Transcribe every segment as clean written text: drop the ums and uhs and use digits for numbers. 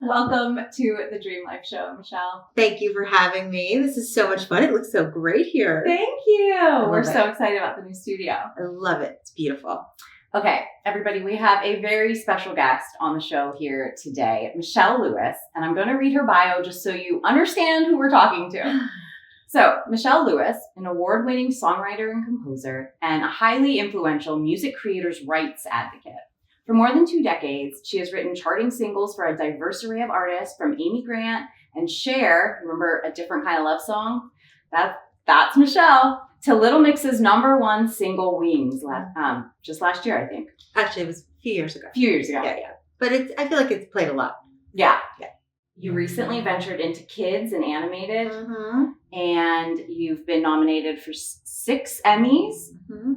Welcome to the Dream Life Show, Michelle. Thank you for having me. This is so much fun. It looks so great here. Thank you. We're so excited about the new studio. I love it. It's beautiful. Okay, everybody, we have a very special guest on the show here today, Michelle Lewis, and I'm going to read her bio just so you understand who we're talking to. So, Michelle Lewis, an award-winning songwriter and composer, and a highly influential music creators' rights advocate. For more than 2 decades, she has written charting singles for a diverse array of artists, from Amy Grant and Cher, remember A Different Kind of Love Song? That's Michelle, to Little Mix's #1 single, Wings, just last year, I think. Actually, it was a few years ago. Yeah. But I feel like it's played a lot. Yeah. You recently ventured into kids and animated, and you've been nominated for 6 Emmys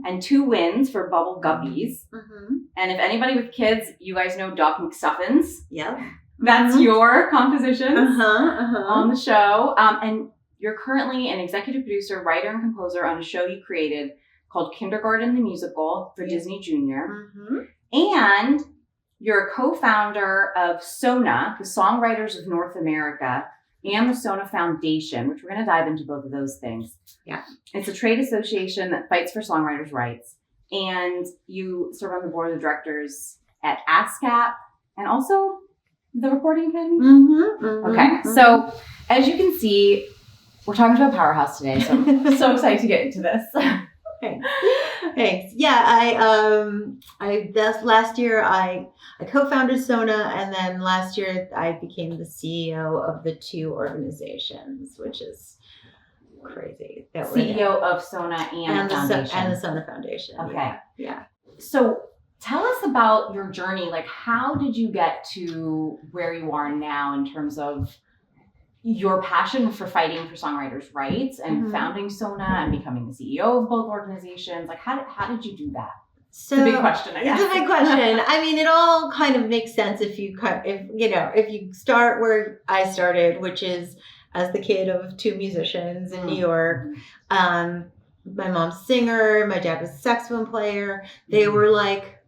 and 2 wins for Bubble Guppies. And if anybody with kids, you guys know Doc McStuffins. Yep. That's your composition on the show. And you're currently an executive producer, writer, and composer on a show you created called Kindergarten the Musical for Disney Junior. And you're a co-founder of SONA, the Songwriters of North America, and the SONA Foundation, which we're going to dive into both of those things. Yeah. It's a trade association that fights for songwriters' rights. And you serve on the board of directors at ASCAP and also the Recording Academy. Okay. So as you can see, we're talking to a powerhouse today. So I'm so excited to get into this. Thanks. Yeah, last year I co-founded SONA, and then last year I became the CEO of the 2 organizations, which is crazy. CEO of SONA and the Foundation. And the SONA Foundation. Okay. Yeah. So tell us about your journey. Like, how did you get to where you are now in terms of your passion for fighting for songwriters' rights and founding SONA and becoming the CEO of both organizations? Like, how did you do that? So, it's a big question, I guess. It's a big question. I mean, it all kind of makes sense if you start where I started, which is as the kid of 2 musicians in New York. My mom's a singer, my dad was a saxophone player. They were like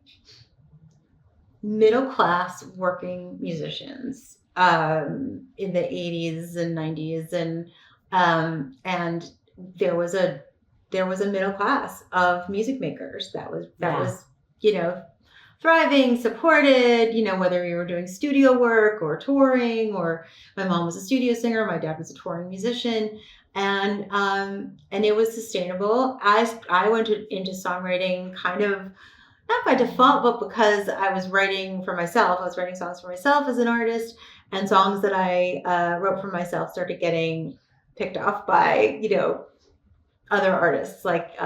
middle class working musicians in the 80s and 90s, and there was a middle class of music makers that was thriving, supported, whether you were doing studio work or touring, or my mom was a studio singer, my dad was a touring musician, and it was sustainable. I went into songwriting kind of not by default, but because I was writing for myself. I was writing songs for myself as an artist, and songs that I wrote for myself started getting picked off by, other artists like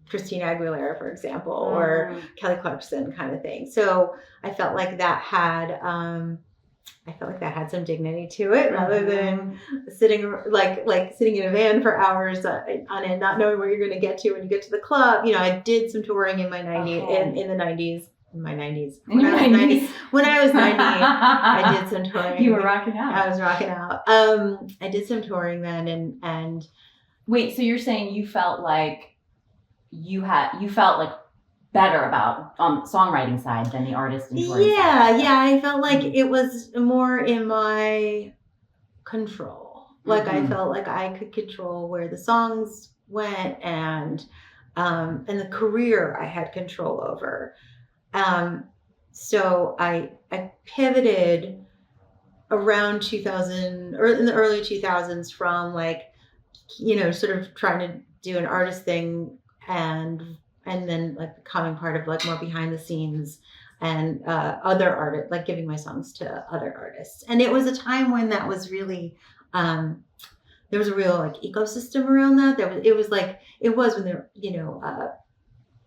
Christina Aguilera, for example, or Kelly Clarkson kind of thing. So I felt like that had some dignity to it, rather than sitting in a van for hours on end, not knowing where you're going to get to when you get to the club. I did some touring in my 90s, in the 90s. In my 90s. When I was 90, I did some touring. You were rocking out. I was rocking out. I did some touring then, and wait, so you're saying you felt like you felt like better about songwriting side than the artist and touring side? Yeah, I felt like it was more in my control. Like I felt like I could control where the songs went, and the career I had control over. So I pivoted around 2000, or in the early 2000s, from sort of trying to do an artist thing and then becoming part of more behind the scenes and other artists, giving my songs to other artists. And it was a time when that was really there was a real ecosystem around that. It was when there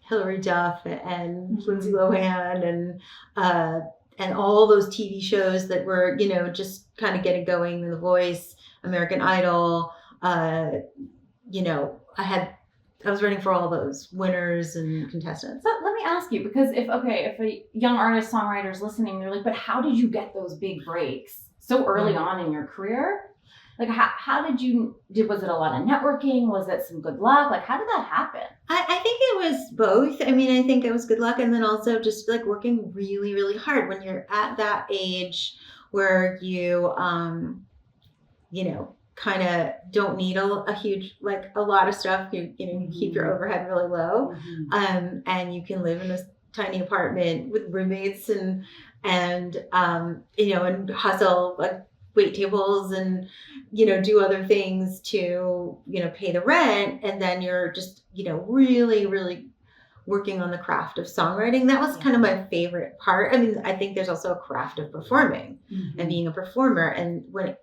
Hilary Duff and Lindsay Lohan and all those TV shows that were just kind of getting going, The Voice, American Idol. I was writing for all those winners and contestants. So let me ask you, because if a young artist, songwriter is listening, they're like, but how did you get those big breaks so early on in your career? Like, how was it a lot of networking? Was it some good luck? Like, how did that happen? I think it was both. I mean, I think it was good luck, and then also just like working really, really hard when you're at that age where you, kind of don't need a huge, like a lot of stuff. You keep your overhead really low, and you can live in a tiny apartment with roommates and hustle like wait tables and do other things to pay the rent, and then you're just really, really working on the craft of songwriting. That was kind of my favorite part. I mean, I think there's also a craft of performing and being a performer, and when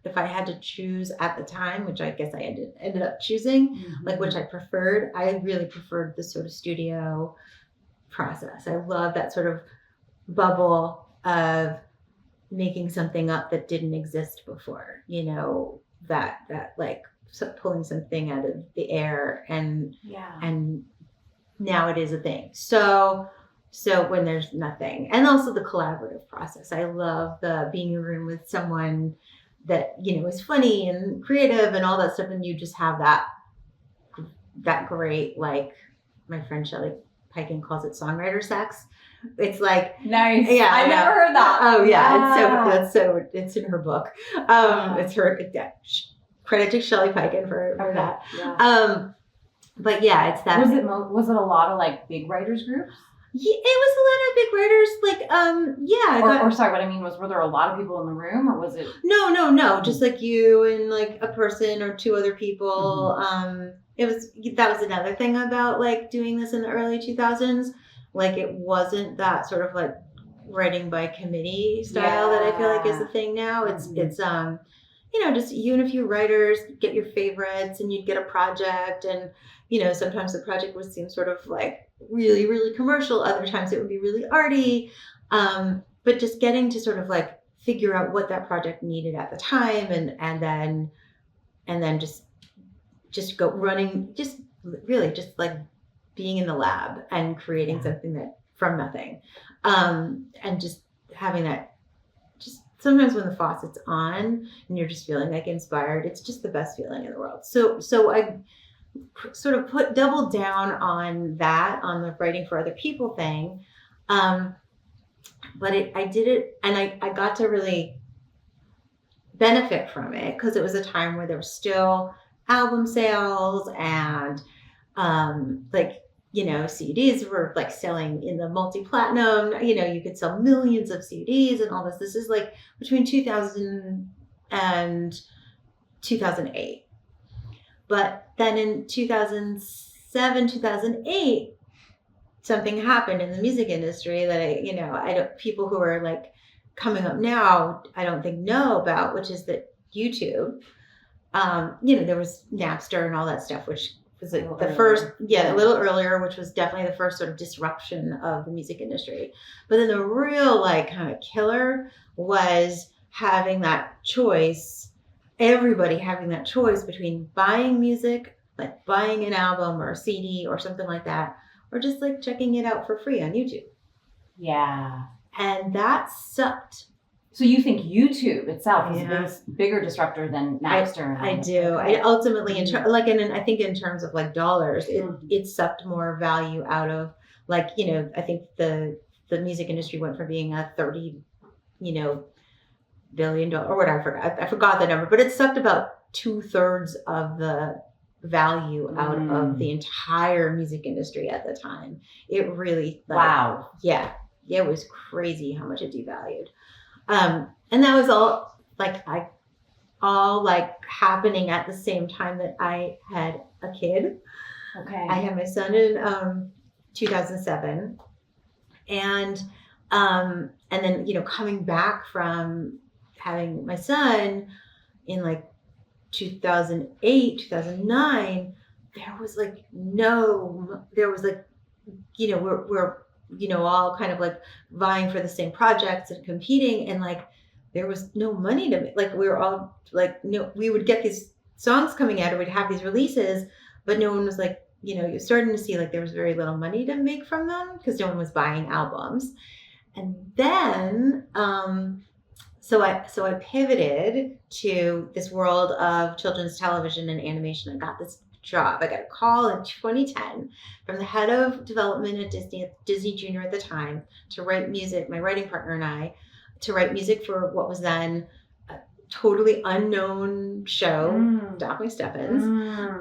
if I had to choose at the time, which I guess I ended up choosing, like which I preferred, I really preferred the sort of studio process. I love that sort of bubble of making something up that didn't exist before, that like pulling something out of the air and now it is a thing. So when there's nothing, and also the collaborative process. I love the being in a room with someone that, is funny and creative and all that stuff. And you just have that great, like my friend Shelley Piken calls it songwriter sex. It's like nice. Yeah, I've never heard that. Oh yeah, it's in her book. It's her credit to Shelley Piken for that. Yeah. But yeah, it's that. Was it a lot of like big writers groups? Yeah, it was a lot of big writers. Like sorry, what I mean was, were there a lot of people in the room, or was it? No, just like you and like a person or two other people. That was another thing about like doing this in the early 2000s. Like it wasn't that sort of like writing by committee style that I feel like is the thing now. It's just you and a few writers get your favorites and you'd get a project, and sometimes the project would seem sort of like really, really commercial. Other times it would be really arty. But just getting to sort of like figure out what that project needed at the time, and then just go running, just really just like being in the lab and creating something that from nothing, and just having that. Just sometimes when the faucet's on and you're just feeling like inspired, it's just the best feeling in the world. So I sort of double down on that, on the writing for other people thing. But I did it, and I got to really benefit from it because it was a time where there was still album sales and CDs were like selling in the multi-platinum. You could sell millions of CDs and all this. This is like between 2000 and 2008. But then in 2007, 2008, something happened in the music industry that people who are like coming up now, I don't think know about, which is that YouTube, there was Napster and all that stuff, which was like a little earlier, which was definitely the first sort of disruption of the music industry. But then the real like kind of killer was having that choice, everybody having that choice between buying music, like buying an album or a CD or something like that, or just like checking it out for free on YouTube. Yeah. And that sucked. So you think YouTube itself is a bigger disruptor than Napster? I do. Okay. I ultimately, I think in terms of like dollars, it sucked more value out of like, I think the music industry went from being a $30, billion or whatever. I forgot the number, but it sucked about 2/3 of the value out of the entire music industry at the time. It really, wow. Yeah, it was crazy how much it devalued. And that was all happening at the same time that I had a kid. Okay. I had my son in 2007, and then coming back from having my son in like 2008, 2009, we're all kind of like vying for the same projects and competing, and like there was no money to make. Like we were all like, we would get these songs coming out and we'd have these releases, but no one was like, you're starting to see like there was very little money to make from them because no one was buying albums. And then So I pivoted to this world of children's television and animation. I got this job. I got a call in 2010 from the head of development at Disney Junior at the time, to write music, my writing partner and I, to write music for what was then a totally unknown show, Daphne Stephens,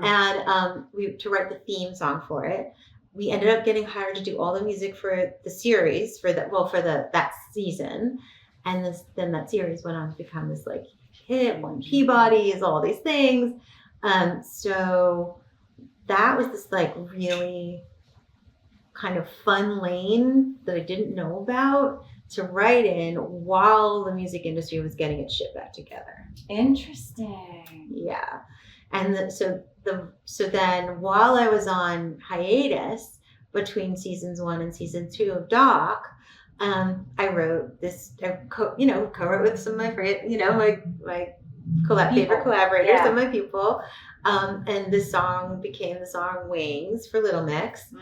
and to write the theme song for it. We ended up getting hired to do all the music for the series that season. And then that series went on to become this like hit, won Peabody's, all these things. So that was this like really kind of fun lane that I didn't know about to write in while the music industry was getting its shit back together. Interesting. Yeah. And so then while I was on hiatus between seasons 1 and season 2 of Doc, I wrote this, co-wrote with some of my favorite collaborators and my people. And this song became the song Wings for Little Mix.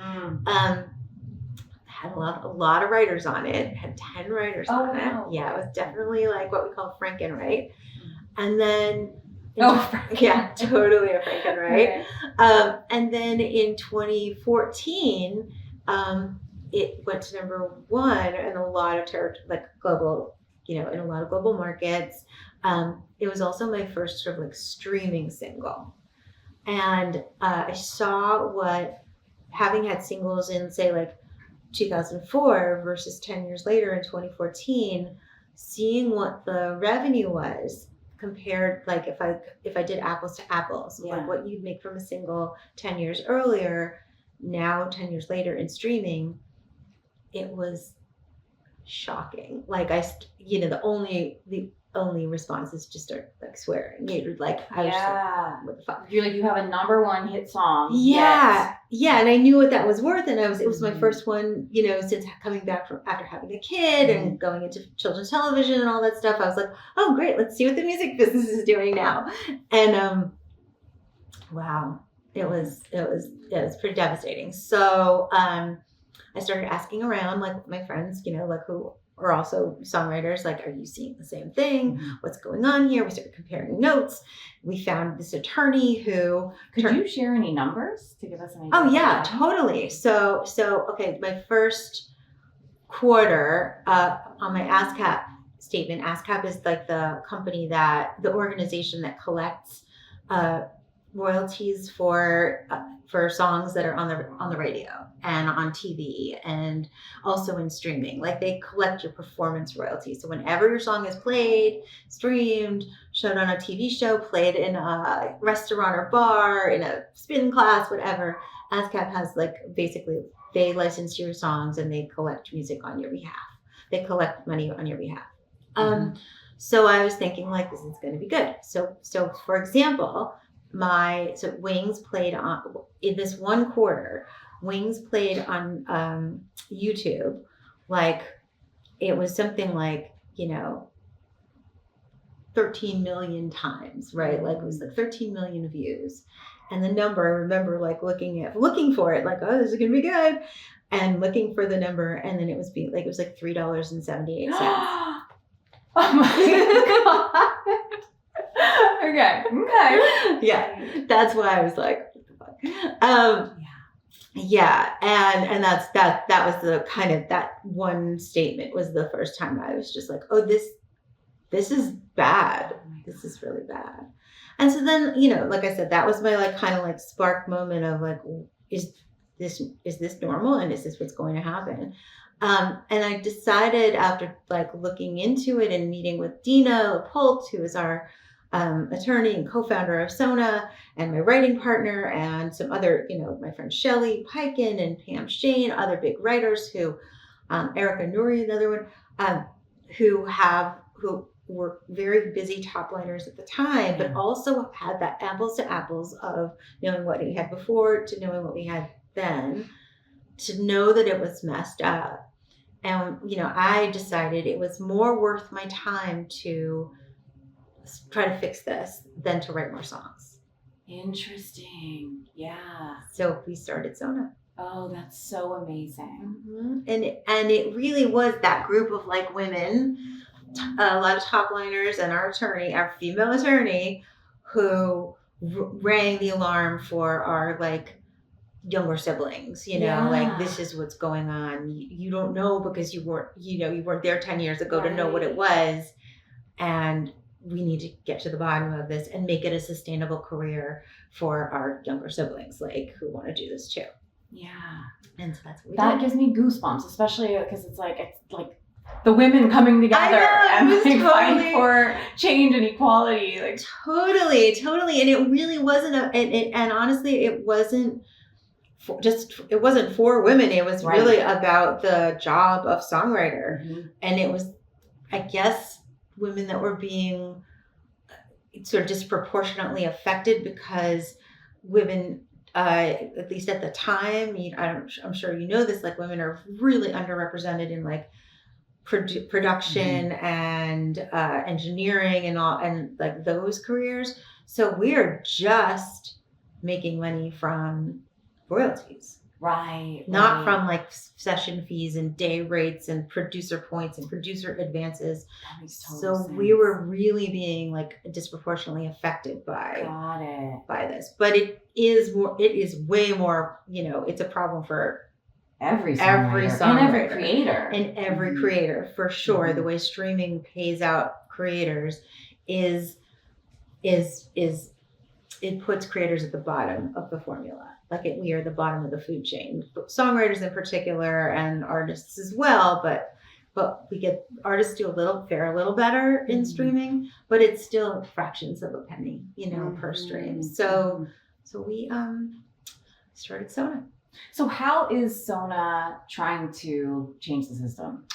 Had a lot of writers on it. Had 10 writers on it. Yeah, it was definitely like what we call Frankenwrite. And then yeah, totally a Frankenwrite. Okay. And then in 2014, it went to number 1 in a lot of global, in a lot of global markets. It was also my first sort of like streaming single. And I saw what having had singles in, say, like 2004 versus 10 years later in 2014, seeing what the revenue was compared, like if I did apples to apples, like what you'd make from a single 10 years earlier, now 10 years later in streaming, it was shocking. Like the only response is just start like swearing. You're like, I was just like, what the fuck? You're like, you have a number 1 hit song. Yeah. And I knew what that was worth. And it was my first one, since coming back from after having a kid and going into children's television and all that stuff. I was like, oh great, let's see what the music business is doing now. And wow, it was pretty devastating. So I started asking around, like my friends, like who are also songwriters, like, are you seeing the same thing? What's going on here? We started comparing notes. We found this attorney who... Could you share any numbers to give us an idea? Oh yeah, totally. So okay, my first quarter on my ASCAP statement, ASCAP is like the organization that collects royalties for songs that are on the radio and on TV and also in streaming. Like they collect your performance royalties. So whenever your song is played, streamed, showed on a TV show, played in a restaurant or bar, in a spin class, whatever, ASCAP has like basically they license your songs and they collect music on your behalf. They collect money on your behalf. So I was thinking like this is going to be good. So for example, Wings played on in this one quarter. Wings played on YouTube, like it was something like 13 million times, right? Like it was like 13 million views, and the number I remember like looking for it, like oh this is gonna be good, and looking for the number, and then it was like $3.78. Oh my god. Okay. Yeah, that's why I was like, what the fuck? Yeah, and that was the kind of that one statement was the first time I was just like, oh, this is bad. This is really bad. And so then, like I said, that was my like kind of like spark moment of like, is this normal, and is this what's going to happen? And I decided after like looking into it and meeting with Dina Lapolt, who is our attorney and co-founder of SONA, and my writing partner, and some other, my friend Shelley Piken and Pam Shane, other big writers who, Erica Nuri, another one, who were very busy top liners at the time, but also had that apples to apples of knowing what we had before to knowing what we had then, to know that it was messed up. And, I decided it was more worth my time to try to fix this than to write more songs. Interesting. Yeah. So we started SONA. Oh, that's so amazing. And it really was that group of like women a lot of top liners and our female attorney, who rang the alarm for our like younger siblings, like this is what's going on. You don't know because you weren't there 10 years ago to know what it was. And we need to get to the bottom of this and make it a sustainable career for our younger siblings, like who want to do this too. Yeah. And so that's what we that did. gives me goosebumps, especially because it's like the women coming together and like fighting for change and equality. Like totally. And it really wasn't and honestly, it wasn't it wasn't for women. It was really about the job of songwriter. Mm-hmm. And it was, I guess, women that were being sort of disproportionately affected because women, at least at the time, I'm sure you know this, like women are really underrepresented in like production mm-hmm. and engineering and all, and like those careers. So we're just making money from royalties. Right. Not from like session fees and day rates and producer points and producer advances. That makes total sense. We were really being like disproportionately affected by this. But it is way more, it's a problem for every songwriter and every creator. And every mm-hmm. creator, for sure. Mm-hmm. The way streaming pays out creators is it puts creators at the bottom of the formula. Like we are the bottom of the food chain, songwriters in particular, and artists as well. But we get artists fare a little better in mm-hmm. streaming, but it's still fractions of a penny, mm-hmm. per stream. So we started SONA. So how is SONA trying to change the system?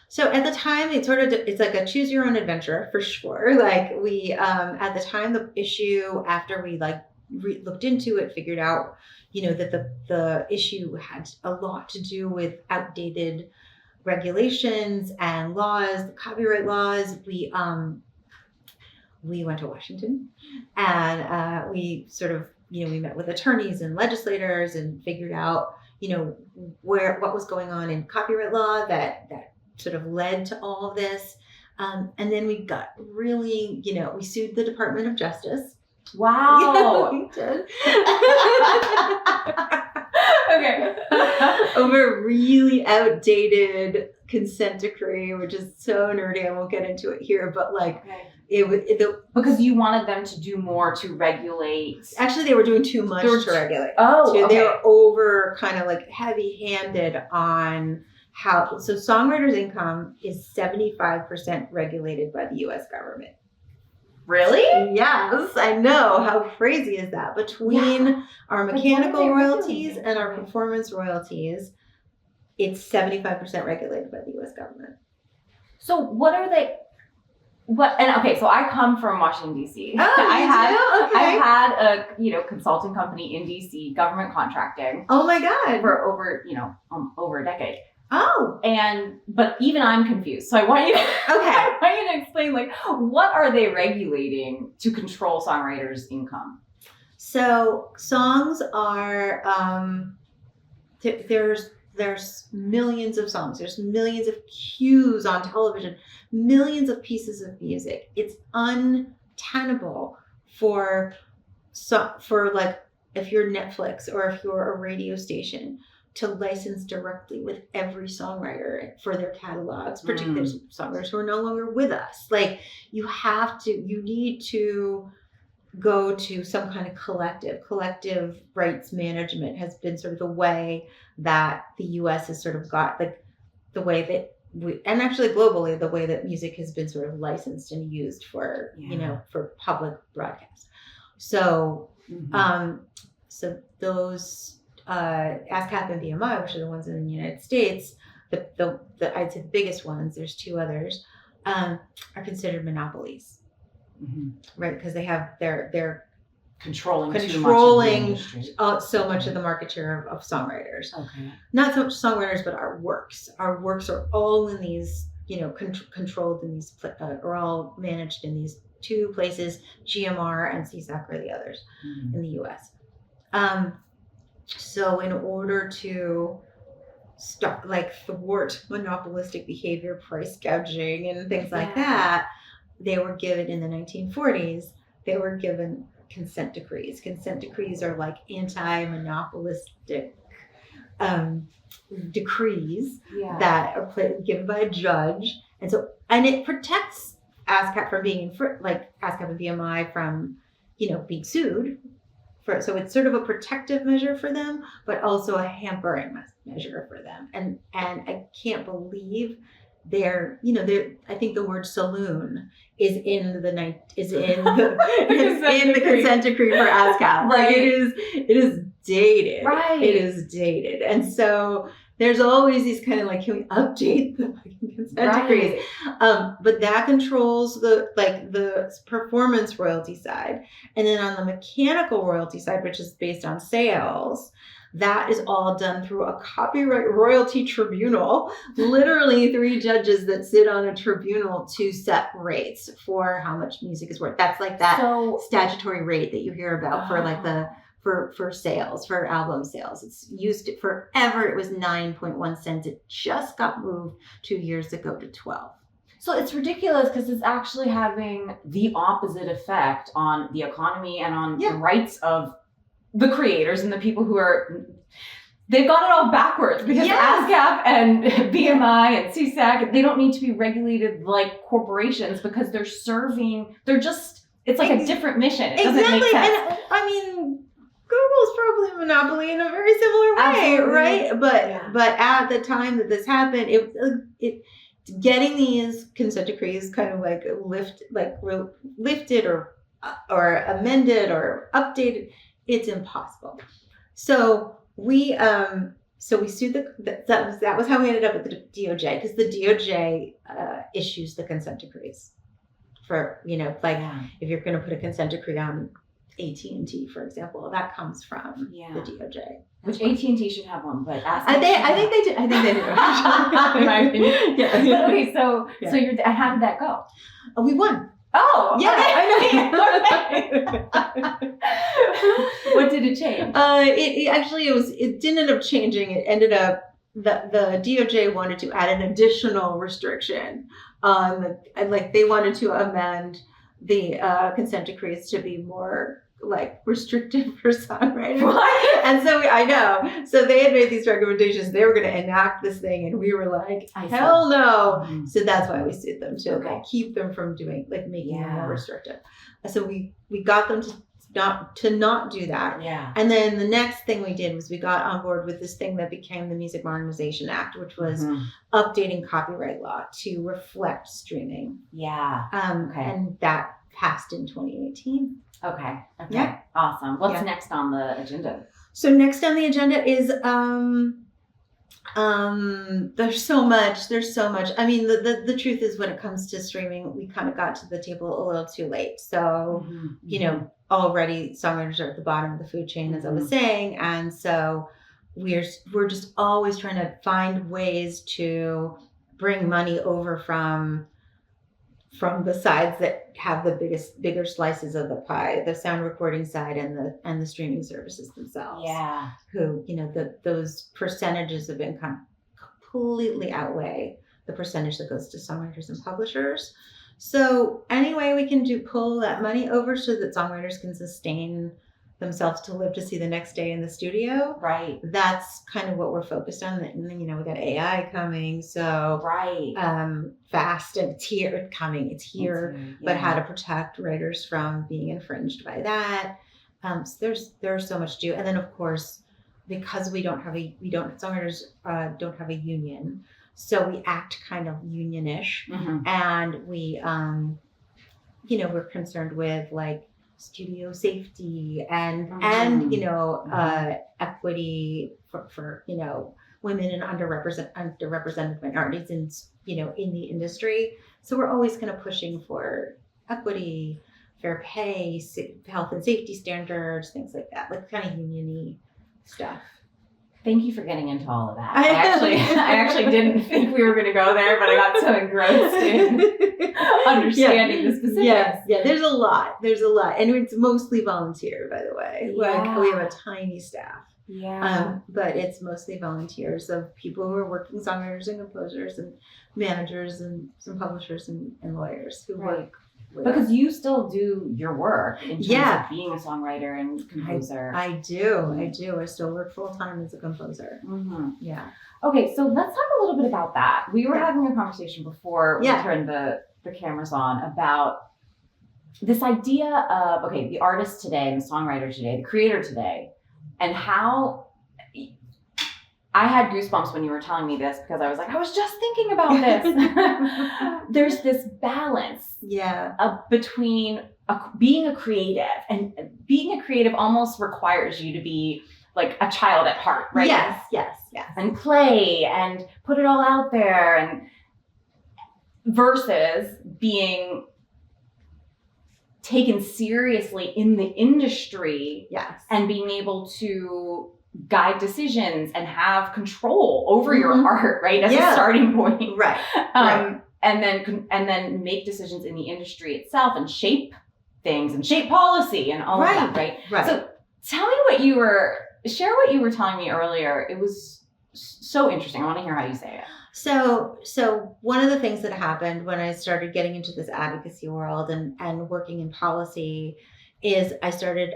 So at the time, it's like a choose your own adventure for sure. Like we, at the time, the issue, after we like looked into it, figured out, that the issue had a lot to do with outdated regulations and laws, copyright laws. We went to Washington and we sort of, we met with attorneys and legislators and figured out, what was going on in copyright law that sort of led to all of this. And then we got really, we sued the Department of Justice. Wow. We did. Okay. Over really outdated consent decree, which is so nerdy. I won't get into it here, but like because you wanted them to do more to regulate. Actually, they were doing too much to regulate. Oh, okay. They were over kind of like heavy-handed on so songwriters' income is 75% regulated by the U.S. government. Really? Yes, I know. How crazy is that? Between our mechanical royalties and our performance royalties, it's 75% regulated by the U.S. government. So what are they? So I come from Washington, D.C. Oh, I had a consulting company in D.C., government contracting. Oh my God. For over a decade. Oh. But even I'm confused. So I want you to explain, like, what are they regulating to control songwriters' income? So songs are, there's millions of songs. There's millions of cues on television, millions of pieces of music. It's untenable for like, if you're Netflix or if you're a radio station, to license directly with every songwriter for their catalogs, particularly songwriters who are no longer with us. Like you need to go to some kind of collective rights management has been sort of the way that the US has sort of got, like the way that and actually globally, the way that music has been sort of licensed and used for, for public broadcast. So, so those, ASCAP and BMI, which are the ones in the United States, the I'd say the biggest ones, there's two others, are considered monopolies, right? Because they have they're controlling so much of the market share of songwriters. Okay. Not so much songwriters, but our works. Our works are all in these, controlled in these, are all managed in these two places. GMR and CSAC are the others in the U.S. So in order to thwart monopolistic behavior, price gouging, and things like that, they were given in the 1940s. They were given consent decrees. Consent decrees are like anti-monopolistic decrees that are given by a judge, and it protects ASCAP from being ASCAP and BMI from being sued. So it's sort of a protective measure for them, but also a hampering measure for them. And I can't believe I think the word saloon is in the consent decree for ASCAP. Right. Like it is dated. Right. It is dated. And so there's always these kind of can we update the consent decrees? But that controls the performance royalty side. And then on the mechanical royalty side, which is based on sales, that is all done through a copyright royalty tribunal, literally 3 judges that sit on a tribunal to set rates for how much music is worth. That's that statutory rate that you hear about for sales, for album sales. It's used forever. It was 9.1 cents. It just got moved 2 years ago to 12. So it's ridiculous because it's actually having the opposite effect on the economy and on the rights of the creators and the people who they've got it all backwards because ASCAP and BMI and CSAC, they don't need to be regulated like corporations because it's like a different mission. It doesn't make sense. And I mean, Google's probably a monopoly in a very similar way, absolutely. Right? But at the time that this happened, it getting these consent decrees kind of lifted or amended or updated, it's impossible. So we sued that was how we ended up with the DOJ, because the DOJ issues the consent decrees for if you're going to put a consent decree on AT&T, for example, that comes from the DOJ. Which AT&T should have one, but I think they do. In my opinion. Yeah. But okay, so how did that go? We won. Oh, yeah, okay. I know. What did it change? It didn't end up changing. It ended up the DOJ wanted to add an additional restriction they wanted to amend the consent decrees to be more restrictive for songwriters. What? And so I know. So they had made these recommendations. They were going to enact this thing, and we were like, hell no. Mm-hmm. So that's why we sued them to keep them from doing making them more restrictive. So we got them to not do that. Yeah. And then the next thing we did was we got on board with this thing that became the Music Modernization Act, which was updating copyright law to reflect streaming. Yeah. And that passed in 2018. Okay. Yeah. Awesome. What's next on the agenda? So next on the agenda is there's so much. I mean, the truth is, when it comes to streaming, we kind of got to the table a little too late. So already songwriters are at the bottom of the food chain, as I was saying, and so we're just always trying to find ways to bring money over from the sides that have the bigger slices of the pie, the sound recording side and the streaming services themselves. Yeah. Who, those percentages have been completely outweigh the percentage that goes to songwriters and publishers. So any way we can pull that money over so that songwriters can sustain themselves to live to see the next day in the studio. Right. That's kind of what we're focused on. And then, we got AI coming. So fast, and it's here. It's here. But how to protect writers from being infringed by that. So there's so much to do. And then, of course, because songwriters don't have a union, so we act kind of unionish, and we we're concerned with studio safety and equity for women and underrepresented minorities in the industry. So we're always kind of pushing for equity, fair pay, health and safety standards, things like that, kind of union-y stuff. Thank you for getting into all of that. I actually didn't think we were going to go there, but I got so engrossed in understanding the specifics. Yeah, there's a lot, and it's mostly volunteer, by the way. We have a tiny staff. Yeah. But it's mostly volunteers of people who are working songwriters and composers and managers and some publishers and lawyers who work with because us. you still do your work in terms of being a songwriter and composer. I do. I still work full time as a composer. Mm-hmm. Yeah. Okay, so let's talk a little bit about that. We were having a conversation before we turned the cameras on about this idea of, okay, the artist today and the songwriter today, the creator today, and how I had goosebumps when you were telling me this because I was like, I was just thinking about this. There's this balance between being a creative, and being a creative almost requires you to be like a child at heart, right? Yes. And play and put it all out there, and versus being taken seriously in the industry and being able to guide decisions and have control over your art, right? As a starting point. Right. And then make decisions in the industry itself and shape things and shape policy and all of that, right? So tell me share what you were telling me earlier. It was so interesting. I want to hear how you say it. So one of the things that happened when I started getting into this advocacy world and working in policy is I started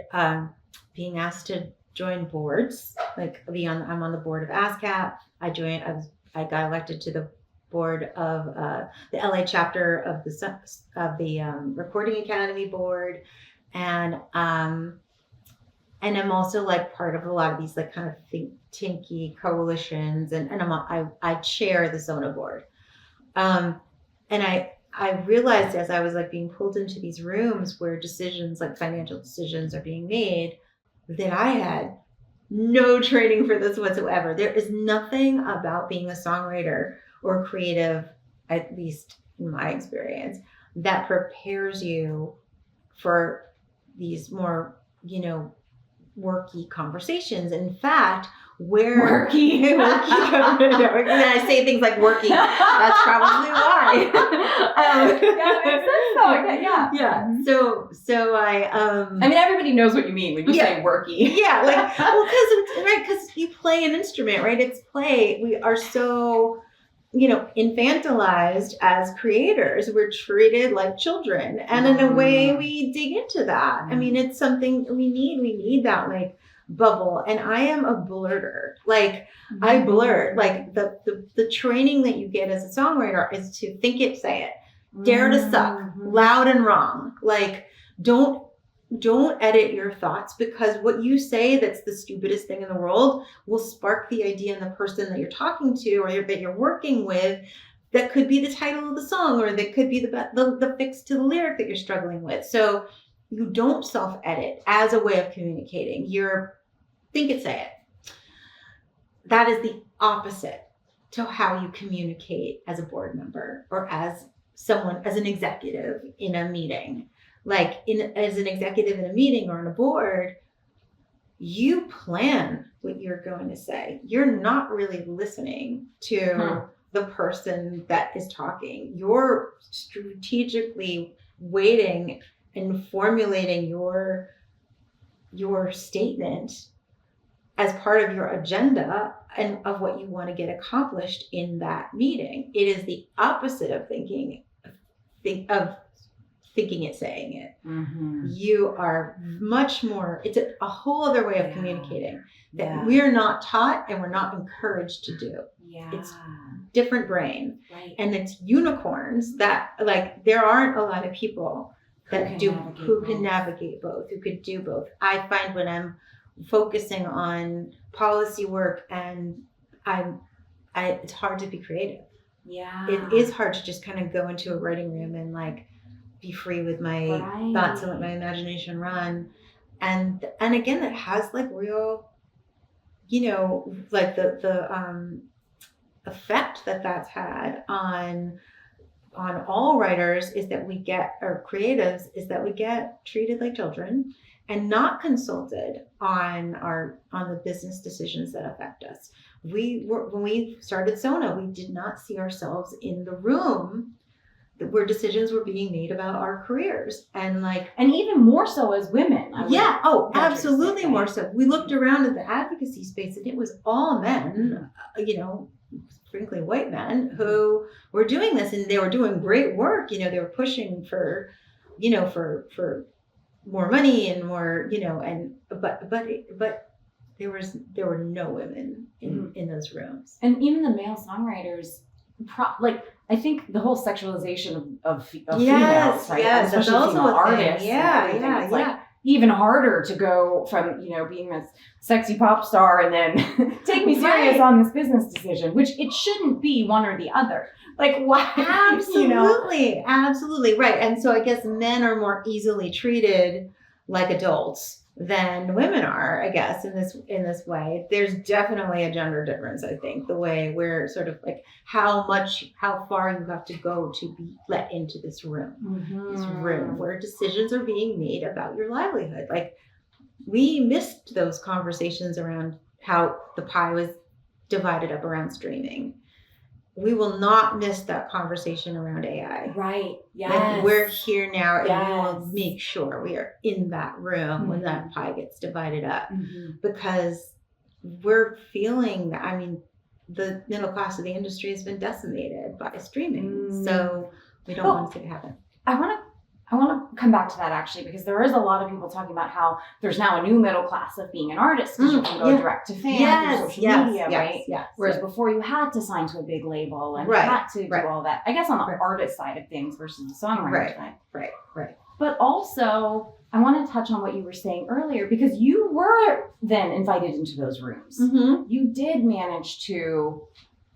being asked to join boards. Like I'm on the board of ASCAP. I got elected to the board of the LA chapter of the Recording Academy board, and I'm also like part of a lot of these like kind of think tanky coalitions, and I chair the SONA board. And I realized as I was like being pulled into these rooms where decisions like financial decisions are being made, that I had no training for this whatsoever. There is nothing about being a songwriter or creative, at least in my experience, that prepares you for these more, worky conversations. In fact, worky. When I say things like working, that's probably why. So I mean, everybody knows what you mean when you say worky. Because you play an instrument, right? It's play. We are so infantilized as creators. We're treated like children, and in a way we dig into that. I mean, it's something we need that like bubble. And I am a blurter. Like I blurt. Like the training that you get as a songwriter is to think it, say it, dare to suck, loud and wrong. Like don't edit your thoughts, because what you say that's the stupidest thing in the world will spark the idea in the person that you're talking to or that you're working with. That could be the title of the song, or that could be the fix to the lyric that you're struggling with. So you don't self-edit as a way of communicating. You're think it, say it. That is the opposite to how you communicate as a board member or as an executive in a meeting. Like as an executive in a meeting or on a board, you plan what you're going to say. You're not really listening to the person that is talking. You're strategically waiting and formulating your statement as part of your agenda and of what you want to get accomplished in that meeting. It is the opposite of thinking it, saying it. You are much more, it's a whole other way of communicating that we're not taught and we're not encouraged to do. It's different brain. Right. And it's unicorns that like, there aren't a lot of people who can navigate both, who could do both. I find when I'm focusing on policy work and it's hard to be creative. Yeah. It is hard to just kind of go into a writing room and like be free with my thoughts and let my imagination run. And again, it has like real, like the effect that's had on all writers is that we get, or creatives, is that we get treated like children and not consulted on the business decisions that affect us. When we started SONA, we did not see ourselves in the room where decisions were being made about our careers and and even more so as women. Absolutely more so. We looked around at the advocacy space and it was all men, frankly white men who were doing this, and they were doing great work. They were pushing for more money and more, but there were no women in those rooms. And even the male songwriters, I think the whole sexualization of females, right? Yes, especially that's also female a thing. artists. Yeah, It's like even harder to go from, being this sexy pop star and then take me serious on this business decision, which it shouldn't be one or the other. Like, why? Absolutely right. And so I guess men are more easily treated like adults than women are, I guess, in this way. There's definitely a gender difference, I think, the way we're sort of like how far you have to go to be let into this room where decisions are being made about your livelihood. Like, we missed those conversations around how the pie was divided up around streaming. We will not miss that conversation around AI. Right. Yes. Like, we're here now, and we will make sure we are in that room when that pie gets divided up, because we're feeling that. I mean, the middle class of the industry has been decimated by streaming, so we don't want to see it happen. I want to come back to that, actually, because there is a lot of people talking about how there's now a new middle class of being an artist, because you can go direct to fan through social media, right? Yes, Whereas before you had to sign to a big label and had to do all that, I guess, on the artist side of things versus the songwriter side. Right. But also, I want to touch on what you were saying earlier, because you were then invited into those rooms. You did manage to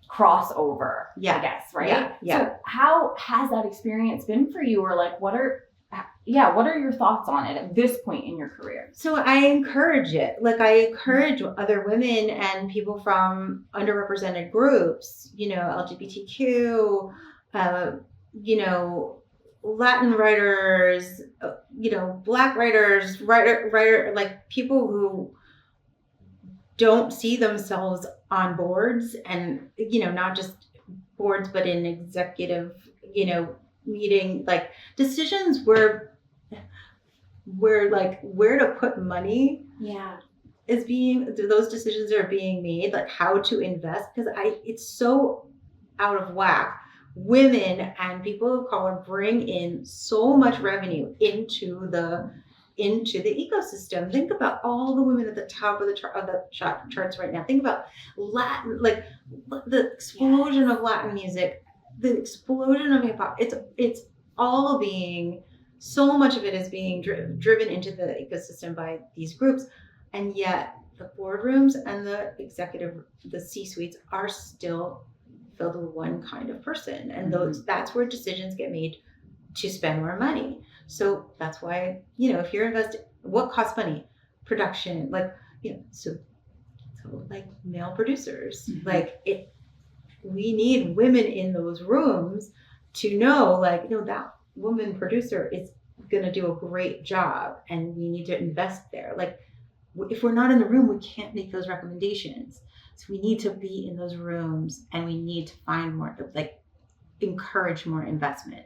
cross over, I guess, right? Yeah. So how has that experience been for you? Or like, what are your thoughts on it at this point in your career? So I encourage it. Like, I encourage other women and people from underrepresented groups, LGBTQ, Latin writers, Black writers, writer, like people who don't see themselves on boards, and not just boards but in executive meeting, like decisions where like where to put money those decisions are being made, like how to invest, because it's so out of whack. Women and people of color bring in so much revenue into the ecosystem. Think about all the women at the top of the charts right now. Think about Latin, like the explosion of Latin music, the explosion of hip hop. It's all being, so much of it is being driven into the ecosystem by these groups, and yet the boardrooms and the C-suites are still filled with one kind of person, and that's where decisions get made to spend more money. So that's why, if you're investing, what costs money? Production, so like male producers, we need women in those rooms to know, that woman producer is going to do a great job, and we need to invest there. Like, if we're not in the room, we can't make those recommendations. So we need to be in those rooms, and we need to find more, encourage more investment.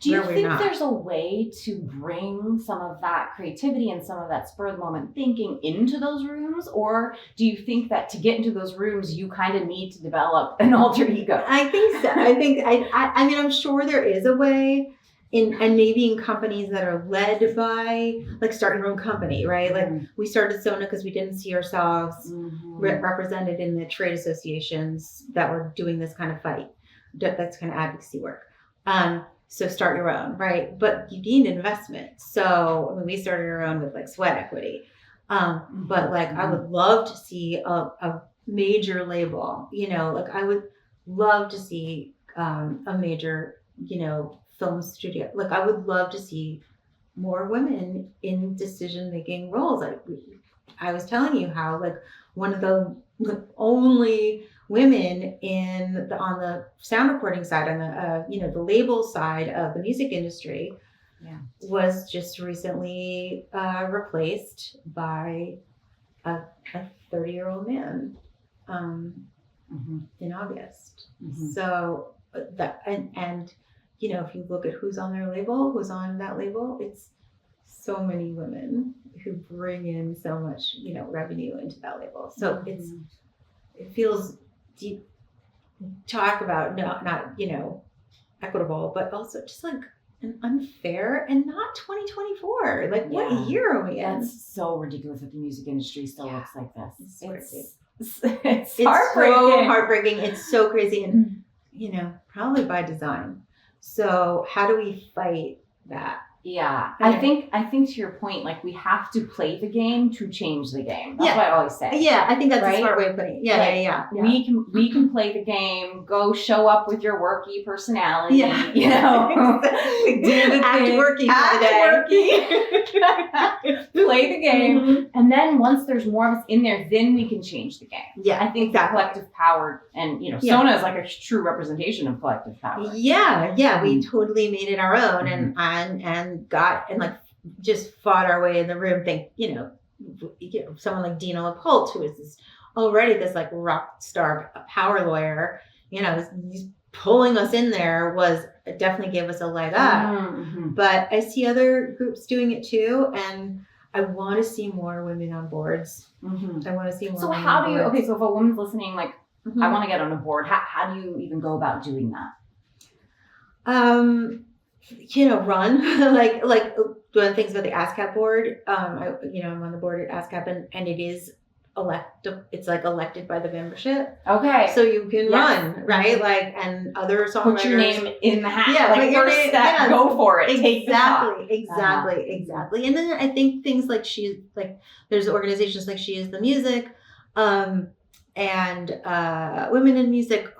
Do you think there's a way to bring some of that creativity and some of that spur of the moment thinking into those rooms? Or do you think that to get into those rooms, you kind of need to develop an alter ego? I think so. I mean, I'm sure there is a way and maybe in companies that are led by, like, start your own company, right? Like, we started SONA because we didn't see ourselves represented in the trade associations that were doing this kind of fight. That's kind of advocacy work. So start your own, right? But you need investment. So we started our own with sweat equity. But I would love to see a major label, I would love to see a major, film studio. I would love to see more women in decision-making roles. I was telling you how one of the only women on the sound recording side, on the the label side of the music industry, was just recently replaced by a 30-year-old man in August. So that, and you know, if you look at who's on their label, who's on that label, it's so many women who bring in so much, you know, revenue into that label. So it feels deep. Talk about not you know, equitable, but also just like an unfair and not 2024. Like what year are we in? That's so ridiculous that the music industry still looks like this. It's heartbreaking. so heartbreaking. It's so crazy, and you know, probably by design. So how do we fight that? Yeah, I think to your point, like we have to play the game to change the game. That's what I always say. Yeah, I think that's right? a smart way of putting it. Yeah. We can play the game. Go show up with your worky personality. Yeah. You know, do the act thing. worky Act for the worky. Play the game, and then once there's more of us in there, then we can change the game. Yeah, I think exactly. collective power, and you know, SONA is like a true representation of collective power. Yeah, we totally made it our own, and got and like just fought our way in the room. You know, someone like Dina LaPolt, who is already this like rock star power lawyer, you know, pulling us in there definitely gave us a leg up. But I see other groups doing it too, and I want to see more women on boards. I want to see more. So women how on do you? boards. Okay, so if a woman's listening, like I want to get on a board, how do you even go about doing that? You know, run like doing things with the ASCAP board. I'm on the board at ASCAP, and it is elected. It's like elected by the membership. Okay. So you can run, right? Like, and other songwriters. Put your name in the hat. Yeah, like first step, go for it. Take the shot. Exactly. And then I think things like there's organizations like She Is the Music, and Women in Music,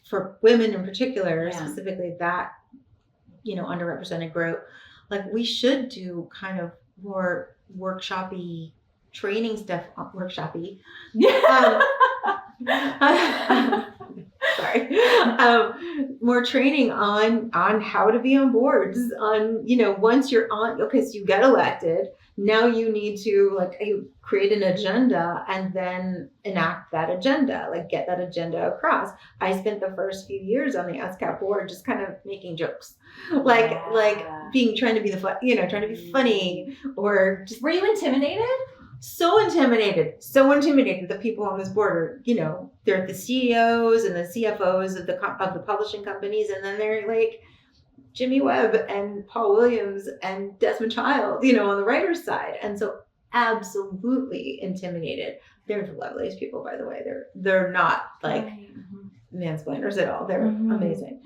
for women in particular, specifically that, you know, underrepresented group. Like we should do kind of more workshop-y training stuff. Sorry. More training on how to be on boards, on, you know, once you're on, because you get elected, now you need to like create an agenda and then enact that agenda, like get that agenda across. I spent the first few years on the ASCAP board just kind of making jokes, like trying to be trying to be funny, or just. Were you intimidated? So intimidated. The people on this board are, you know, they're the CEOs and the CFOs of the publishing companies, and then they're like Jimmy Webb and Paul Williams and Desmond Child, you know, on the writer's side. And so absolutely intimidated. They're the loveliest people, by the way. They're not like mansplainers at all. They're amazing.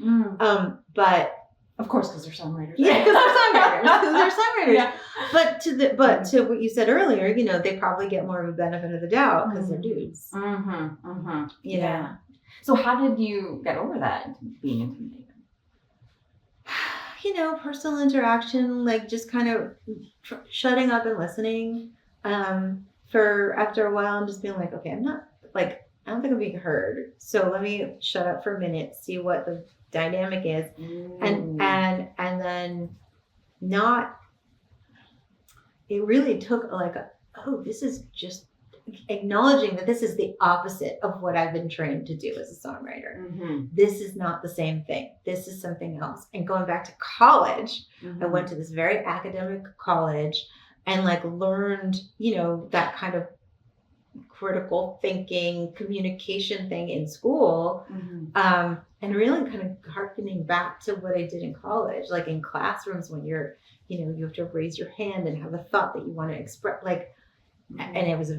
But of course, because they're songwriters. Yeah, because they're songwriters. Yeah. But to what you said earlier, you know, they probably get more of a benefit of the doubt because they're dudes. Yeah. So how did you get over that, being intimidated? You know, personal interaction, like just kind of shutting up and listening. For after a while, and just being like, okay, I don't think I'm being heard. So let me shut up for a minute, see what the dynamic is, and then it really took this is just acknowledging that this is the opposite of what I've been trained to do as a songwriter. This is not the same thing. This is something else. And going back to college, I went to this very academic college and like learned, you know, that kind of critical thinking, communication thing in school. And really kind of harkening back to what I did in college, like in classrooms when you're, you know, you have to raise your hand and have a thought that you want to express, like, and it was,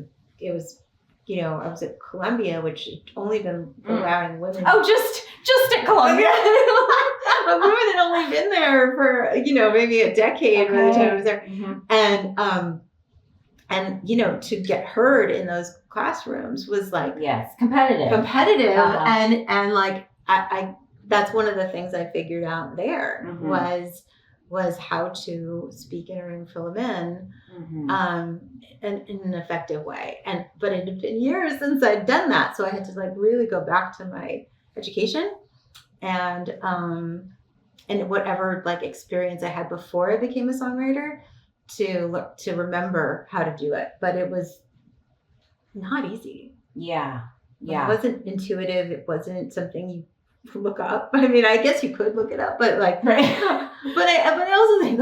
you know, I was at Columbia, which had only been allowing women. Oh, just at Columbia. Women had only been there for, you know, maybe a decade by the time I was there. And, you know, to get heard in those classrooms was like, competitive. And like, I that's one of the things I figured out there was how to speak in a room full of men, in an effective way. But it had been years since I'd done that. So I had to like really go back to my education and whatever like experience I had before I became a songwriter to remember how to do it. But it was not easy. Yeah. It wasn't intuitive. It wasn't something you look up. I mean, I guess you could look it up, but like, Right. but I also think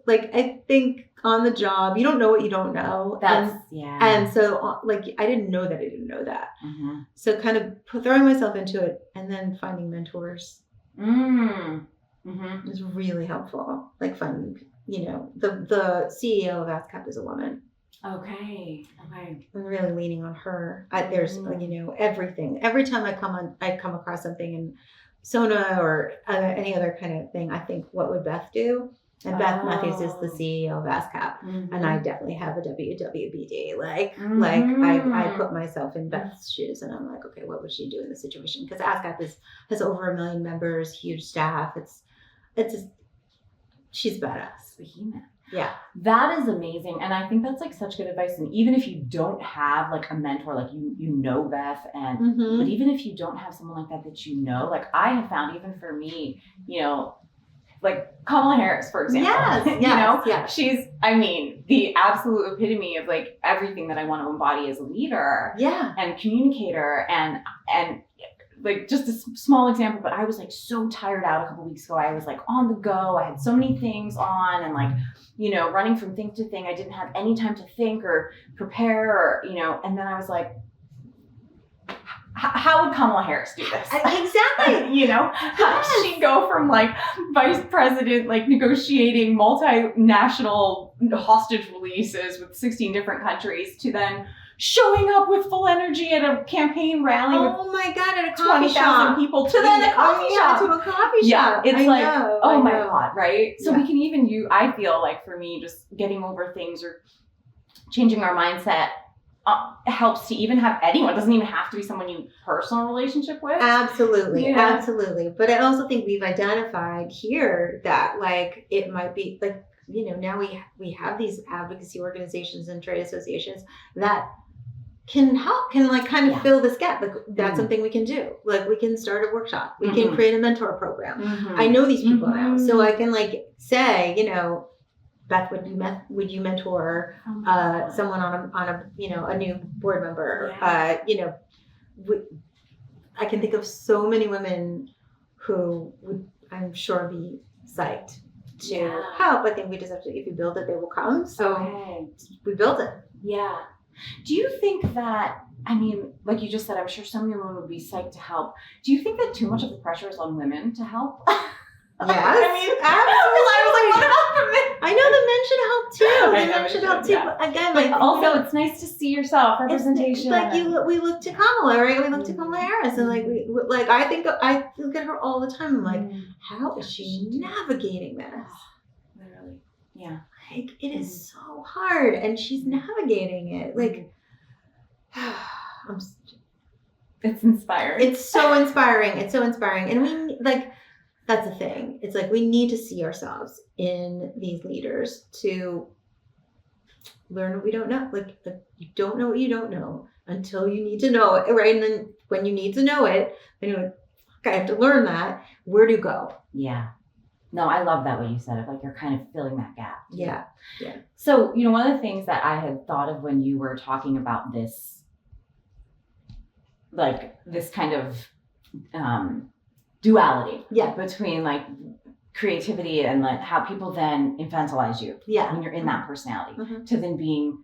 like I think on the job, you don't know what you don't know. And so like, I didn't know that I didn't know that. Mm-hmm. So kind of throwing myself into it and then finding mentors is really helpful. Like finding, the CEO of ASCAP is a woman. Okay. I'm really leaning on her. There's, everything. Every time I come across something in SONA or any other kind of thing, I think, what would Beth do? And Beth Matthews is the CEO of ASCAP, and I definitely have a WWBD. I put myself in Beth's shoes, and I'm like, okay, what would she do in this situation? Because ASCAP has over 1 million members, huge staff. She's badass. Behemoth. Yeah. That is amazing. And I think that's like such good advice. And even if you don't have like a mentor, like you know Beth, and but even if you don't have someone like that, like I have found, even for me, like Kamala Harris, for example, yes. She's, the absolute epitome of like everything that I want to embody as a leader and communicator and like just a small example, but I was like so tired out a couple weeks ago. I was like on the go. I had so many things on and like, running from thing to thing. I didn't have any time to think or prepare or, and then I was like, how would Kamala Harris do this? Exactly. How does she go from like vice president, like negotiating multinational hostage releases with 16 different countries to then showing up with full energy at a campaign rally oh my God, at a coffee 20,000 shop. people to then a coffee shop. To a coffee shop. Yeah, it's I like, know, oh I my know. God, right? So we can even I feel like for me, just getting over things or changing our mindset helps to even have anyone. It doesn't even have to be someone you personal relationship with. Absolutely. Absolutely. But I also think we've identified here that like, it might be like, now we have these advocacy organizations and trade associations that can help, like kind of fill this gap. Like that's something we can do. Like we can start a workshop. We can create a mentor program. I know these people now, so I can like say, Beth, would you mentor someone on a new board member? I can think of so many women who would, I'm sure, be psyched to help. I think we just have to, if you build it, they will come. So we build it. Yeah. Do you think that, like you just said, I'm sure some women would be psyched to help. Do you think that too much of the pressure is on women to help? Yes, absolutely. I was like, what about the men? I know the men should help too. The men should help too. Yeah. But again, like also, it's nice to see yourself representation. We look to Kamala, right? We look to Kamala Harris, and I look at her all the time. I'm like, how is she navigating this? Literally, yeah. Like it is so hard, and she's navigating it. Like, it's inspiring. It's so inspiring. And we like. That's the thing. It's like we need to see ourselves in these leaders to learn what we don't know. Like you don't know what you don't know until you need to know it, right? And then when you need to know it, then you're like, okay, I have to learn that. Where do you go? Yeah. No, I love that what you said. Of like you're kind of filling that gap. Yeah. So, one of the things that I had thought of when you were talking about this, like this kind of duality between like creativity and like how people then infantilize you when you're in that personality to then being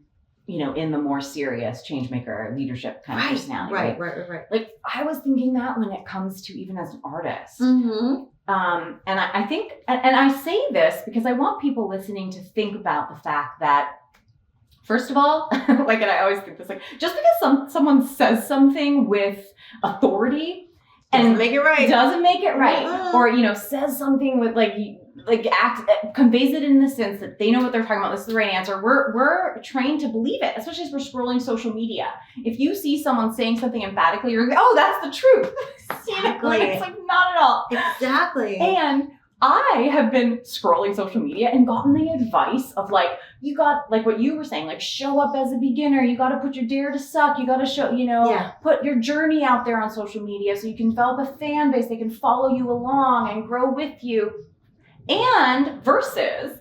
in the more serious change maker leadership kind of personality, right. Like I was thinking that when it comes to even as an artist, and I think and I say this because I want people listening to think about the fact that first of all, like, and I always think this, like, just because someone says something with authority and doesn't make it right, or says something with conveys it in the sense that they know what they're talking about. This is the right answer. We're trained to believe it, especially as we're scrolling social media. If you see someone saying something emphatically, you're like, oh, that's the truth. Exactly. It's like not at all. Exactly. And I have been scrolling social media and gotten the advice of like, you got like what you were saying, like show up as a beginner. You got to put your dare to suck. You got to show, put your journey out there on social media so you can develop a fan base. They can follow you along and grow with you. And versus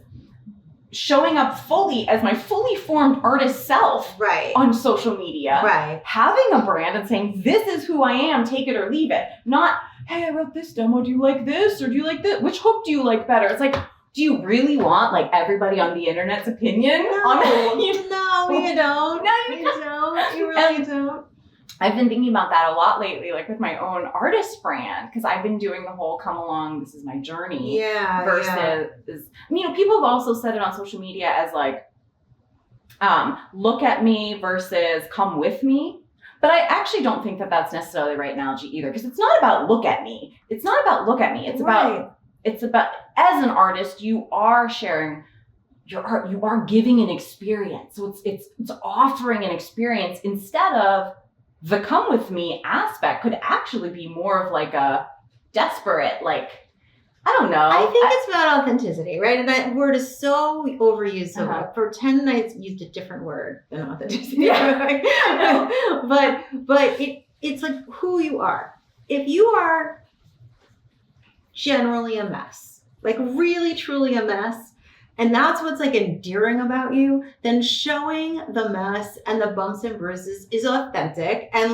showing up fully as my fully formed artist self on social media, having a brand and saying, this is who I am, take it or leave it. Not, hey, I wrote this demo. Do you like this? Or do you like this? Which hook do you like better? It's like, do you really want like everybody on the internet's opinion? No, on you don't. No, you don't. You really don't. I've been thinking about that a lot lately, like with my own artist brand, because I've been doing the whole come along, this is my journey. Yeah. Versus, people have also said it on social media as like, look at me versus come with me. But I actually don't think that that's necessarily the right analogy either, because it's not about look at me. It's not about look at me. It's about, as an artist, you are sharing your art, you are giving an experience. So it's offering an experience instead of the come with me aspect could actually be more of like a desperate, like, I don't know. I think it's about authenticity, right? And that word is so overused. So for 10 nights, used a different word than authenticity. Yeah. but it's like who you are. If you are generally a mess, like really, truly a mess, and that's what's like endearing about you, then showing the mess and the bumps and bruises is authentic and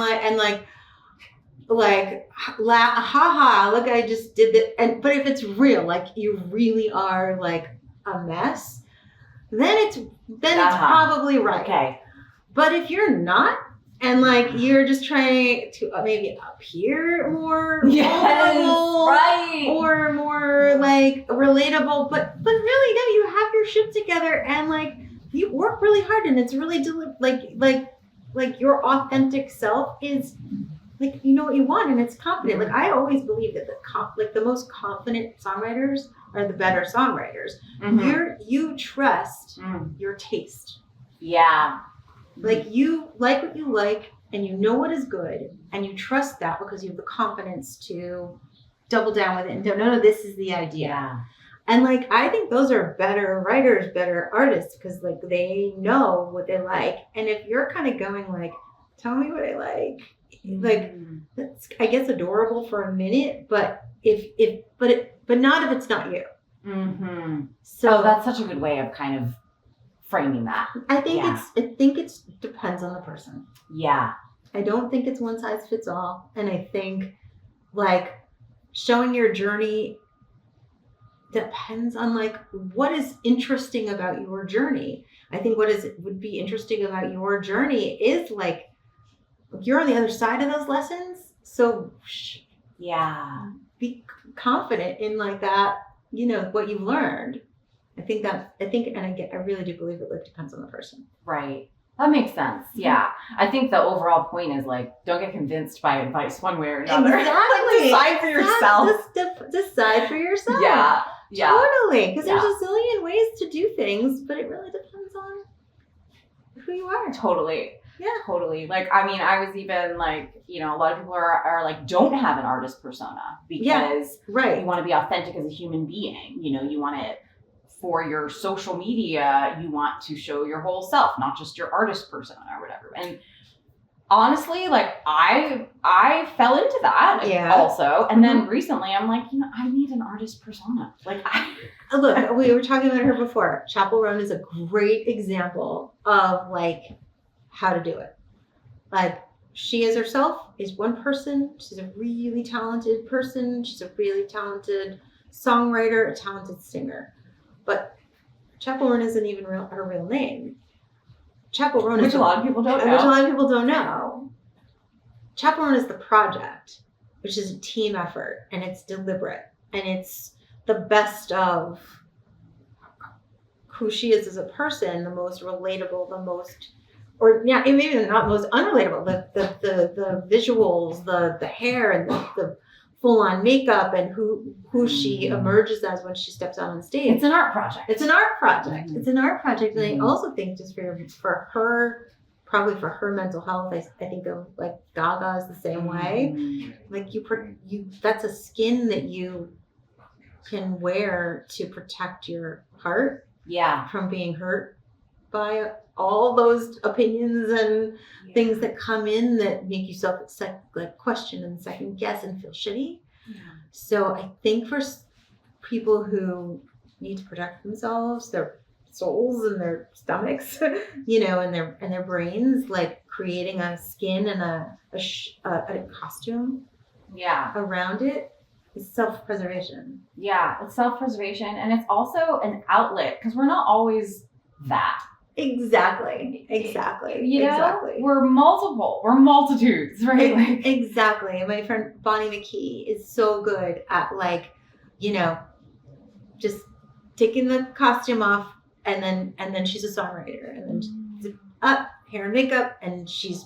haha, look, I just did that. But if it's real, like you really are like a mess, then it's probably right. Okay. But if you're not, and like you're just trying to maybe appear more vulnerable, right, or more like relatable, but really, no, you have your shit together and like you work really hard, and it's really like your authentic self is like, you know what you want, and it's confident. Like I always believe that the most confident songwriters are the better songwriters. Mm-hmm. You trust your taste. Yeah. Like you like what you like, and you know what is good, and you trust that because you have the confidence to double down with it and go, no, this is the idea. Yeah. And like, I think those are better writers, better artists, because like they know what they like. And if you're kind of going like, tell me what I like, like that's, I guess, adorable for a minute, but but not if it's not you. Mm-hmm. So that's such a good way of kind of framing that. I think it depends on the person. Yeah. I don't think it's one size fits all. And I think like showing your journey depends on like what is interesting about your journey. I think would be interesting about your journey is like you're on the other side of those lessons. So be confident in like that, what you've learned. I really do believe it depends on the person. Right. That makes sense. Yeah. I think the overall point is like, don't get convinced by advice one way or another. Exactly. Decide for yourself. Decide for yourself. Yeah. Yeah. Totally. Because there's a zillion ways to do things, but it really depends on who you are. Totally. Yeah. Totally. Like, I mean, I was even like, a lot of people are like, don't have an artist persona because you want to be authentic as a human being. You want it for your social media, you want to show your whole self, not just your artist persona or whatever. And honestly, like I fell into that also. And then recently I'm like, I need an artist persona. Like Look, we were talking about her before. Chappell Roan is a great example of like how to do it. Like she is herself, is one person. She's a really talented person. She's a really talented songwriter, a talented singer. But Chappell Roan isn't even her real name. Chappell Roan which a lot of people don't know. Chappell Roan is the project, which is a team effort, and it's deliberate, and it's the best of who she is as a person, the most relatable, maybe not most unrelatable. The visuals, the hair, and the full-on makeup, and who she emerges as when she steps out on stage. It's an art project. And I also think just for her, probably for her mental health, I think of like Gaga is the same way. Like you that's a skin that you can wear to protect your heart from being hurt by all those opinions and things that come in that make you question and second guess and feel shitty. So I think for people who need to protect themselves, their souls and their stomachs, and their brains, like creating a skin and a costume Yeah. around it is self-preservation. Yeah. It's self-preservation, and it's also an outlet because we're not always that. Exactly. You know, we're multitudes, right? Like, Exactly. And my friend Bonnie McKee is so good at like, you know, just taking the costume off, and then she's a songwriter, and then zip up, hair and makeup, and she's,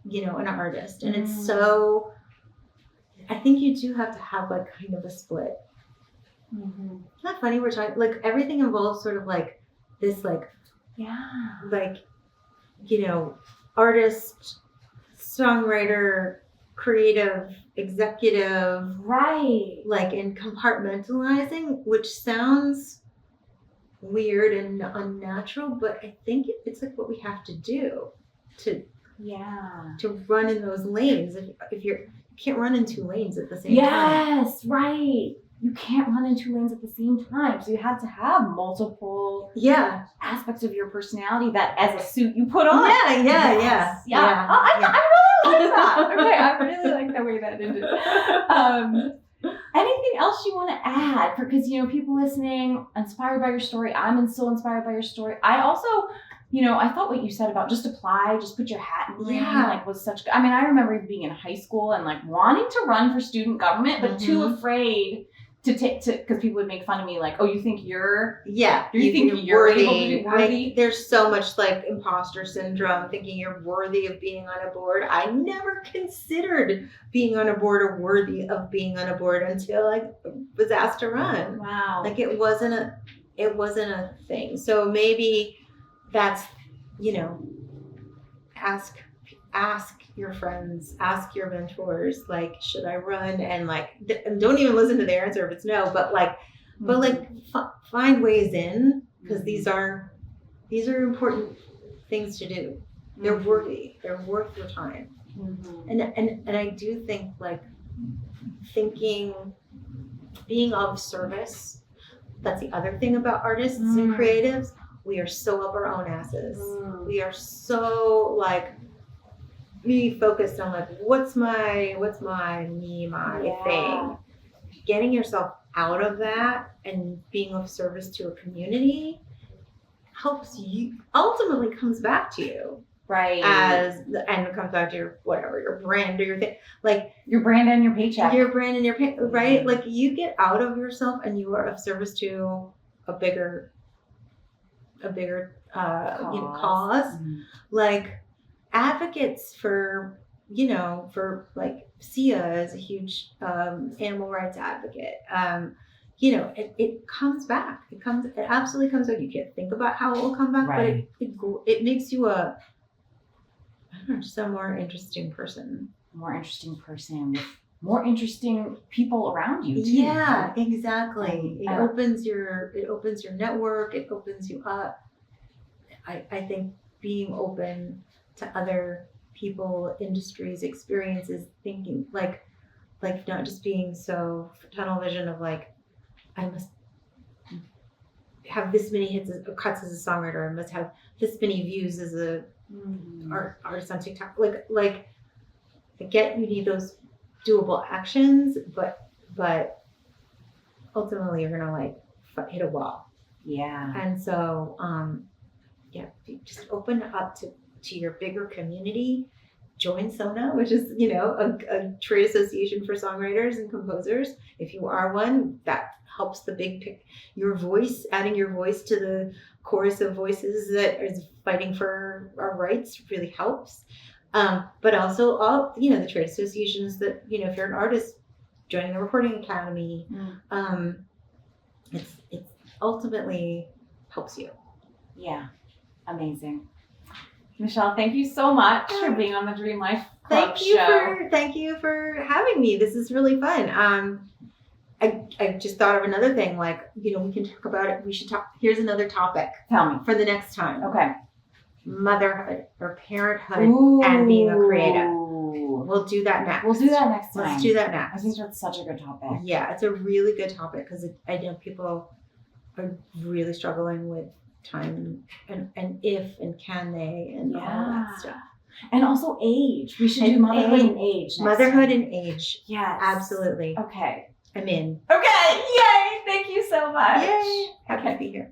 you know, an artist. And it's so, I think you do have to have like kind of a split. Isn't that funny? We're talking like everything involves sort of like this, like, like, you know, artist, songwriter, creative, executive, right? Like in compartmentalizing, which sounds weird and unnatural, but I think it's like what we have to do to run in those lanes. If you can't run in two lanes at the same time. Yes, right. You can't run in two lanes at the same time. So you have to have multiple aspects of your personality that as a suit you put on. Yeah. I really like that. Okay, I really like the way that ended. Anything else you want to add? Because, you know, people listening, inspired by your story. I'm so inspired by your story. I also, you know, I thought what you said about just apply, just put your hat in the ring, like was such good. I mean, I remember being in high school and like wanting to run for student government, but too afraid to take because people would make fun of me, like, oh, you think you're you think you're worthy. Able to be worthy? There's so much like imposter syndrome, thinking you're worthy of being on a board. I never considered being on a board or worthy of being on a board until I was asked to run. Wow. Like it wasn't a thing. So maybe that's, you know, ask your friends, ask your mentors, like, should I run? And like, don't even listen to their answer if it's no, but like, find ways in, because these are important things to do. They're worthy. They're worth your time. And I do think like being of service. That's the other thing about artists and creatives. We are so up our own asses. We are so like, be focused on like what's my thing. Getting yourself out of that and being of service to a community helps you, ultimately comes back to you, right? And it comes back to your brand or your thing, like your brand and your paycheck, right? Like you get out of yourself and you are of service to a bigger cause. Like advocates for like SIA is a huge animal rights advocate. It comes back. It absolutely comes back. You can't think about how it will come back, right. But it makes you just a more interesting person. More interesting person with more interesting people around you too. Yeah, exactly. It opens your network. It opens you up. I think being open to other people, industries, experiences, thinking like not just being so tunnel vision of like, I must have this many hits or cuts as a songwriter. I must have this many views as a artist on TikTok. Like I get you need those doable actions, but ultimately you're gonna like hit a wall. Yeah. And so just open up to your bigger community. Join SONA, which is, a trade association for songwriters and composers. If you are one, that helps the big pick. Your voice, adding your voice to the chorus of voices that is fighting for our rights really helps. But also all, the trade associations that, if you're an artist, joining the Recording Academy, it's ultimately helps you. Yeah. Amazing. Michelle, thank you so much for being on the Dream Life Club show. Thank you for having me. This is really fun. I just thought of another thing, like, we can talk about it. We should talk. Here's another topic. Tell me. For the next time. Okay. Motherhood or parenthood and being a creative. We'll do that next. Let's do that next. I think that's such a good topic. Yeah, it's a really good topic because I know people are really struggling with time and if and can they and all that stuff. And also age. We should do And motherhood age. and age. Next Motherhood time. and age. Yes. Absolutely. Okay. I'm in. Okay. Yay. Thank you so much. Yay. Happy to be here.